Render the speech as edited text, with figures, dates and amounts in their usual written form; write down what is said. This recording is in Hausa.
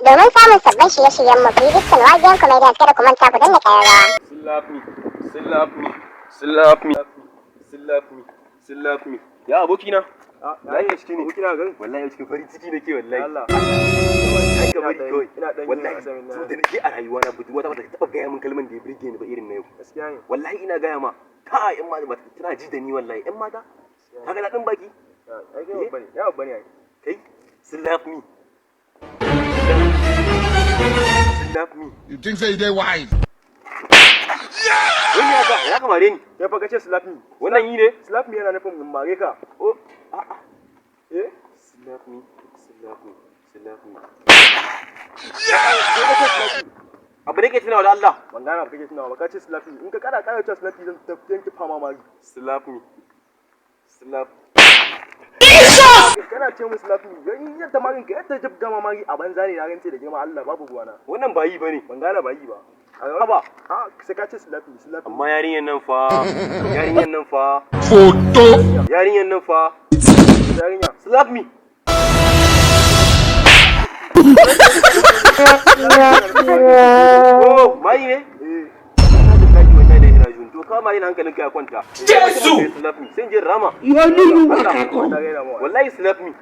Domin samun sabbin shirye-shiryen mu biyu dukkan wajen comedians kada ku manta ku danna ƙararrawa. Slap me, slap me, slap me, slap me, slap me. Ya abokina? Wallahi ciki ne. Abokina gan? Wallahi cikin farin ciki nake wallahi. Allah. Ai ka bari kawai. Wallahi tun da nake a rayuwa na budu wata taba gaya min kalman da ya burge ni ba irin na yau. Gaskiya ne. Wallahi ina gaya ma. Ka ƴan mata ba tana ji da ni wallahi. Ƴan mata? Kaga daɗin baki? Ai ga babba ne. Ya babba ne ai. Kai slap me. Slap me. You think say they wise? Wani ya kamare ni. Ya fa kace slap me. Wannan yi ne? Slap me yana nufin mare ka. Oh, a'a. Slap me, slap me, slap me. Abu ne ke tunawa da Allah. Ban gana ba kake tunawa ba kace slap me. In ka kada cewa slap me zan yanke fama mari. Slap me. Slap. Kana ce mu slap me. Yan yadda marin ka yadda jibga mamari a banza ne na rantse da girma Allah babu ruwana. Wannan ba yi bane. Ban gana ba yi ba. Haba. Sai ka ce slap me, slap me. Amma yarinyan nan fa. Photo. Yarinyan nan fa. Yarinya. Slap me. Oh, mai ne? To kama yin hankalin ka ya kwanta. Jesu! Slap me. Sai je rama. You are new. Wallahi slap me.